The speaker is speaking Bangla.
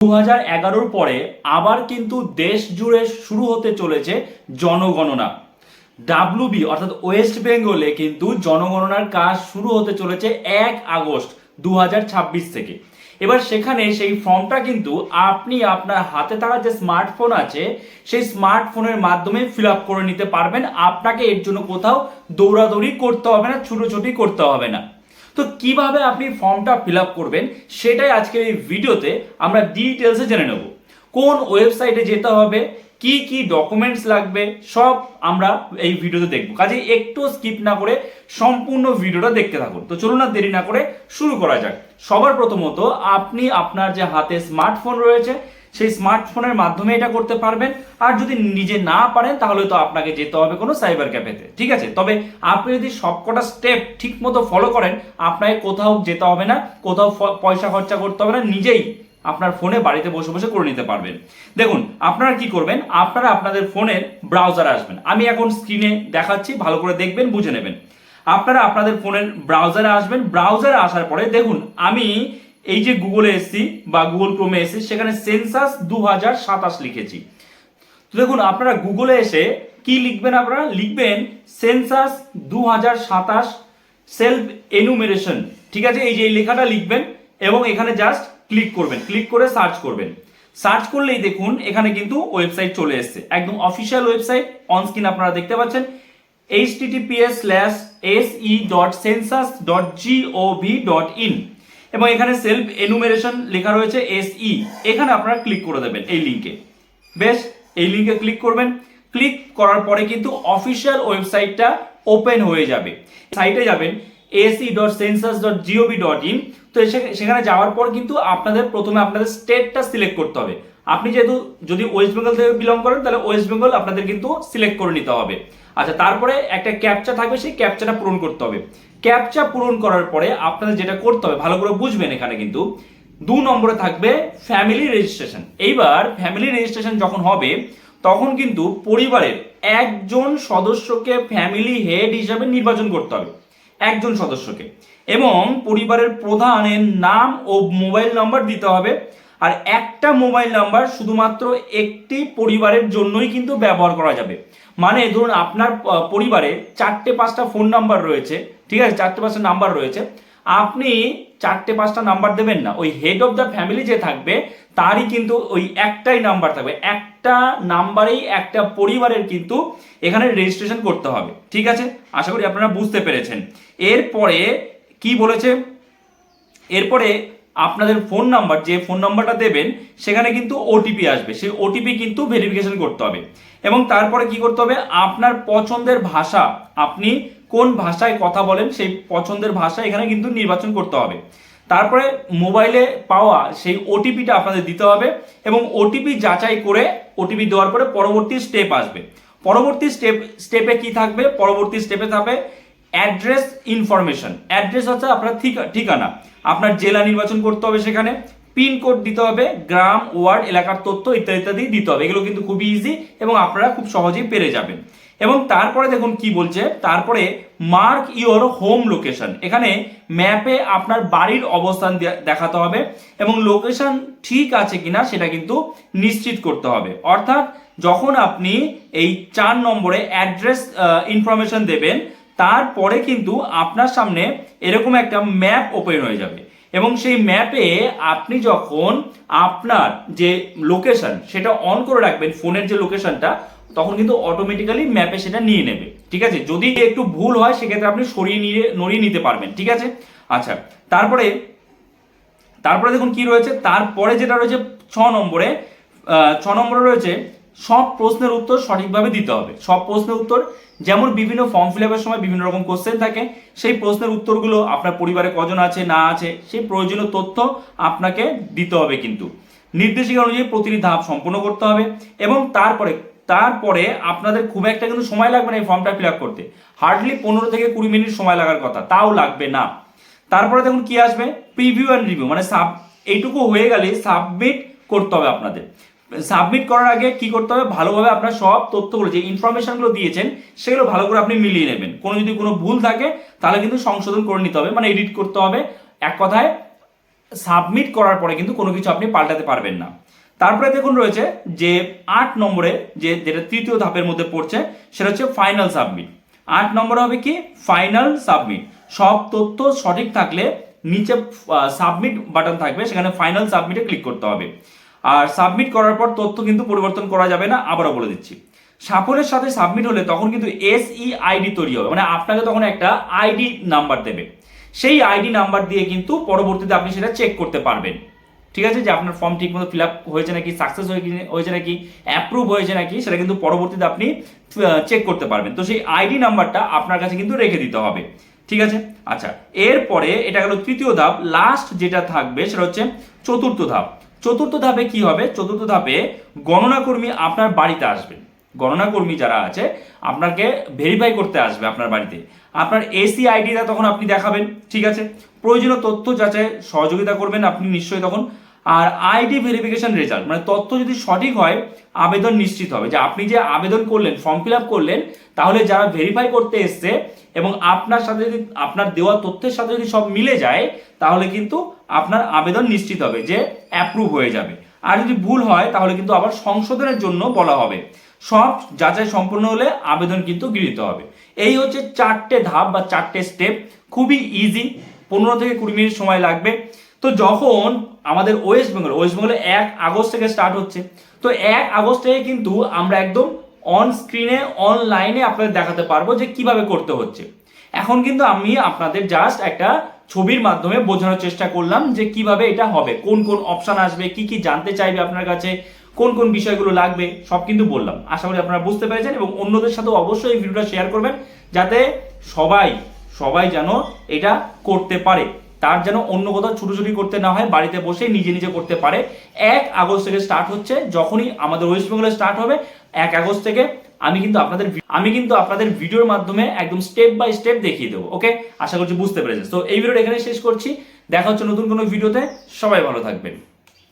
2011 পরে আবার কিন্তু দেশ জুড়ে শুরু হতে চলেছে জনগণনা। ডাব্লিউবি অর্থাৎ ওয়েস্ট বেঙ্গলে কিন্তু জনগণনার কাজ শুরু হতে চলেছে 1 আগস্ট 2026 থেকে। এবার সেখানে সেই ফর্মটা কিন্তু আপনি আপনার হাতে থাকা যে স্মার্টফোন আছে সেই স্মার্টফোনের মাধ্যমে ফিল আপ করে নিতে পারবেন। আপনাকে এর জন্য কোথাও দৌড়াদৌড়ি করতে হবে না, ছুটোছুটি করতে হবে না। তো কিভাবে আপনি ফর্মটা ফিল আপ করবেন সেটাই আজকের এই ভিডিওতে আমরা ডিটেলসে জেনে নেব। কোন ওয়েবসাইটে যেতে হবে, কি কি ডকুমেন্টস লাগবে, সব আমরা এই ভিডিওতে দেখব। কাজে একটু স্কিপ না করে সম্পূর্ণ ভিডিওটা দেখতে থাকুন। তো চলুন না দেরি না করে শুরু করা যাক। সবার প্রথমত আপনি আপনার যে হাতে স্মার্টফোন রয়েছে সেই স্মার্টফোনের মাধ্যমে এটা করতে পারবেন। আর যদি নিজে না পারেন তাহলে তো আপনাকে যেতে হবে কোনো সাইবার ক্যাফেতে, ঠিক আছে? তবে আপনি যদি সবকটা স্টেপ ঠিক মতো ফলো করেন আপনাকে কোথাও যেতে হবে না, কোথাও পয়সা খরচা করতে হবে না, নিজেই আপনার ফোনে বাড়িতে বসে বসে করে নিতে পারবেন। দেখুন আপনারা কি করবেন, আপনারা আপনাদের ফোনের ব্রাউজারে আসবেন। আমি এখন স্ক্রিনে দেখাচ্ছি, ভালো করে দেখবেন, বুঝে নেবেন। আপনারা আপনাদের ফোনের ব্রাউজারে আসবেন। ব্রাউজারে আসার পরে দেখুন আমি এই যে গুগলে এসেছি বা গুগল ক্রোমে এসেছি, সেখানে সেন্সাস 2027 লিখেছি। তো দেখুন আপনারা গুগলে এসে কি লিখবেন, আপনারা লিখবেন সেন্সাস 2027 সেলফ এনুমেরেশন, ঠিক আছে? এই যে এই লেখাটা লিখবেন এবং এখানে জাস্ট ক্লিক করবেন, ক্লিক করে সার্চ করবেন। সার্চ করলেই দেখুন এখানে কিন্তু ওয়েবসাইট চলে এসেছে, একদম অফিসিয়াল ওয়েবসাইট। অন স্ক্রিন আপনারা দেখতে পাচ্ছেন https:/se.census.gov.in এবং এখানে সেলফ এনুমেরেশন লেখা রয়েছে SE। এখানে আপনারা ক্লিক করে দেবেন এই লিঙ্কে। বেশ, এই লিঙ্কে ক্লিক করবেন। ক্লিক করার পরে কিন্তু অফিসিয়াল ওয়েবসাইটটা ওপেন হয়ে যাবে। সাইটে যাবেন se.census.gov.in। তো সেখানে যাওয়ার পর কিন্তু আপনাদের প্রথমে আপনাদের স্টেটটা সিলেক্ট করতে হবে। আপনি যেহেতু যদি ওয়েস্ট বেঙ্গল থেকে বিলং করেন তাহলে ওয়েস্ট বেঙ্গল আপনাদের কিন্তু সিলেক্ট করে নিতে হবে। আচ্ছা, তারপরে একটা ক্যাপচা থাকবে, সেই ক্যাপচাটা পূরণ করতে হবে। ক্যাপচা পূরণ করার পরে আপনাদের যেটা করতে হবে ভালো করে বুঝবেন, এখানে কিন্তু 2 নম্বরে থাকবে ফ্যামিলি রেজিস্ট্রেশন। এইবার ফ্যামিলি রেজিস্ট্রেশন যখন হবে তখন কিন্তু পরিবারের একজন সদস্যকে ফ্যামিলি হেড হিসাবে নির্বাচন করতে হবে, একজন সদস্যকে, এবং পরিবারের প্রধানের নাম ও মোবাইল নাম্বার দিতে হবে। আর একটা মোবাইল নাম্বার শুধুমাত্র একটি পরিবারের জন্যই কিন্তু ব্যবহার করা যাবে। মানে ধরুন আপনার পরিবারে 4-5টা ফোন নাম্বার রয়েছে, ঠিক আছে? 4-5টা নাম্বার রয়েছে, আপনি 4-5টা নাম্বার দেবেন না। ওই হেড অফ দ্য ফ্যামিলি যে থাকবে তারই কিন্তু ওই একটাই নাম্বার থাকবে। একটা নাম্বারেই একটা পরিবারের কিন্তু এখানে রেজিস্ট্রেশন করতে হবে, ঠিক আছে? আশা করি আপনারা বুঝতে পেরেছেন। এরপরে কি বলেছে, এরপরে আপনাদের ফোন নাম্বার, যে ফোন নাম্বারটা দেবেন সেখানে কিন্তু ওটিপি আসবে, সেই ওটিপি কিন্তু ভেরিফিকেশন করতে হবে। এবং তারপরে কি করতে হবে, আপনার পছন্দের ভাষা, আপনি কোন ভাষায় কথা বলেন সেই পছন্দের ভাষা এখানে কিন্তু নির্বাচন করতে হবে। তারপরে মোবাইলে পাওয়া সেই ওটিপিটা আপনাদের দিতে হবে এবং ওটিপি যাচাই করে ওটিপি দেওয়ার পরে পরবর্তী স্টেপ আসবে। পরবর্তী স্টেপে কি থাকবে, পরবর্তী স্টেপে থাকবে অ্যাড্রেস ইনফরমেশন। অ্যাড্রেস হচ্ছে আপনার ঠিকানা, আপনার জেলা নির্বাচন করতে হবে, সেখানে পিনকোড দিতে হবে, গ্রাম, ওয়ার্ড, এলাকার তথ্য ইত্যাদি ইত্যাদি দিতে হবে। এগুলো কিন্তু খুবই ইজি এবং আপনারা খুব সহজেই পেরে যাবেন। এবং তারপরে দেখুন কি বলছে, তারপরে মার্ক ইওর হোম লোকেশন। এখানে ম্যাপে আপনার বাড়ির অবস্থান দেখাতে হবে এবং লোকেশন ঠিক আছে কিনা সেটা কিন্তু নিশ্চিত করতে হবে। অর্থাৎ যখন আপনি এই 4 নম্বরে অ্যাড্রেস ইনফরমেশন দেবেন তারপরে কিন্তু আপনার সামনে এরকম একটা ম্যাপ ওপেন হয়ে যাবে এবং সেই ম্যাপে আপনি যখন আপনার যে লোকেশন সেটা অন করে রাখবেন, ফোনের যে লোকেশনটা, তখন কিন্তু অটোমেটিক্যালি ম্যাপে সেটা নিয়ে নেবে, ঠিক আছে? যদি একটু ভুল হয় সেক্ষেত্রে আপনি নড়িয়ে নিতে পারবেন, ঠিক আছে? আচ্ছা, তারপরে দেখুন কি রয়েছে, তারপরে যেটা রয়েছে 6 নম্বরে রয়েছে সব প্রশ্নের উত্তর সঠিকভাবে দিতে হবে। সব প্রশ্নের উত্তর, যেমন বিভিন্ন ফর্ম ফিল আপের সময় বিভিন্ন রকম কোশ্চেন থাকে, সেই প্রশ্নের উত্তরগুলো আপনার পরিবারে কজন আছে না আছে সেই প্রয়োজনীয় তথ্য আপনাকে দিতে হবে। কিন্তু নির্দেশিকা অনুযায়ী প্রতিটি ধাপ সম্পূর্ণ করতে হবে এবং তারপরে আপনাদের খুব একটা কিন্তু সময় লাগবে না এই ফর্মটা ফিল আপ করতে। হার্ডলি 15 থেকে 20 মিনিট সময় লাগার কথা, তাও লাগবে না। তারপরে দেখুন কি আসবে, প্রিভিউ অ্যান্ড রিভিউ। মানে এইটুকু হয়ে গেলে সাবমিট করতে হবে আপনাদের। সাবমিট করার আগে কি করতে হবে, ভালোভাবে আপনার সব তথ্যগুলো, যে ইনফরমেশনগুলো দিয়েছেন সেগুলো ভালো করে আপনি মিলিয়ে নেবেন। যদি কোনো ভুল থাকে তাহলে কিন্তু সংশোধন করে নিতে হবে, মানে এডিট করতে হবে। এক কথায় সাবমিট করার পরে কিন্তু কোনো কিছু আপনি পাল্টাতে পারবেন না। তারপরে দেখুন রয়েছে যে 8 নম্বরে যেটা তৃতীয় ধাপের মধ্যে পড়ছে সেটা হচ্ছে ফাইনাল সাবমিট। 8 নম্বরে হবে কি ফাইনাল সাবমিট। সব তথ্য সঠিক থাকলে নিচে সাবমিট বাটন থাকবে, সেখানে ফাইনাল সাবমিটে ক্লিক করতে হবে। আর সাবমিট করার পর তথ্য কিন্তু পরিবর্তন করা যাবে না, আবারও বলে দিচ্ছি। সাফল্যের সাথে সাবমিট হলে তখন কিন্তু SEID তৈরি হবে, মানে আপনাকে তখন একটা আইডি নাম্বার দেবে। সেই আইডি নাম্বার দিয়ে কিন্তু পরবর্তীতে আপনি সেটা চেক করতে পারবেন, ঠিক আছে, যে আপনার ফর্ম ঠিকমতো ফিল আপ হয়েছে নাকি, সাকসেস হয়েছে নাকি, অ্যাপ্রুভ হয়েছে নাকি, সেটা কিন্তু পরবর্তীতে আপনি চেক করতে পারবেন। তো সেই আইডি নাম্বারটা আপনার কাছে কিন্তু রেখে দিতে হবে, ঠিক আছে। আচ্ছা, এরপরে এটা গেল তৃতীয় ধাপ। লাস্ট যেটা থাকবে সেটা হচ্ছে চতুর্থ ধাপ। চতুর্থ ধাপে কি হবে? চতুর্থ ধাপে গণনা কর্মী আপনার বাড়িতে আসবেন। গণনা কর্মী যারা আছে আপনাকে ভেরিফাই করতে আসবে আপনার বাড়িতে। আপনার SEIDটা তখন আপনি দেখাবেন, ঠিক আছে। প্রয়োজনীয় তথ্য যাচাই সহযোগিতা করবেন আপনি নিশ্চয়ই তখন। আর আইডি ভেরিফিকেশন রেজাল্ট, মানে তথ্য যদি সঠিক হয় আবেদন নিশ্চিত হবে, যে আপনি যে আবেদন করলেন, ফর্ম ফিল আপ করলেন, তাহলে যারা ভেরিফাই করতে এসছে এবং আপনার সাথে যদি আপনার দেওয়া তথ্যের সাথে যদি সব মিলে যায়, তাহলে কিন্তু আপনার আবেদন নিশ্চিত হবে যে অ্যাপ্রুভ হয়ে যাবে। আর যদি ভুল হয় তাহলে কিন্তু আবার সংশোধনের জন্য বলা হবে। সব যাচাই সম্পূর্ণ হলে আবেদন কিন্তু গৃহীত হবে। এই হচ্ছে 4টে ধাপ বা 4টে স্টেপ, খুবই ইজি, 15 থেকে 20 মিনিট সময় লাগবে। তো যখন আমাদের ওয়েস্ট বেঙ্গলে 1 আগস্ট থেকে স্টার্ট হচ্ছে, তো 1 আগস্ট থেকে কিন্তু আমরা একদম অন স্ক্রিনে অনলাইনে আপনাদের দেখাতে পারবো যে কিভাবে করতে হচ্ছে। এখন কিন্তু আমি আপনাদের জাস্ট একটা ছবির মাধ্যমে বোঝানোর চেষ্টা করলাম যে কিভাবে এটা হবে, কোন কোন অপশন আসবে, কি কি জানতে চাইবে আপনার কাছে, কোন কোন বিষয়গুলো লাগবে, সব কিন্তু বললাম। আশা করি আপনারা বুঝতে পেরেছেন এবং অন্যদের সাথে অবশ্যই এই ভিডিওটা শেয়ার করবেন, যাতে সবাই যেন এটা করতে পারে, তার যেন অন্য কোথাও ছুটোছুটি করতে না হয়, বাড়িতে বসে নিজে নিজে করতে পারে। 1 আগস্ট থেকে স্টার্ট হচ্ছে, যখনই আমাদের ওয়েস্ট বেঙ্গলে স্টার্ট হবে 1 আগস্ট থেকে আমি কিন্তু আপনাদের ভিডিওর মাধ্যমে একদম স্টেপ বাই স্টেপ দেখিয়ে দেবো। ওকে, আশা করছি বুঝতে পেরেছেন। তো এই ভিডিওটা এখানে শেষ করছি, দেখা হচ্ছে নতুন কোনো ভিডিওতে। সবাই ভালো থাকবেন।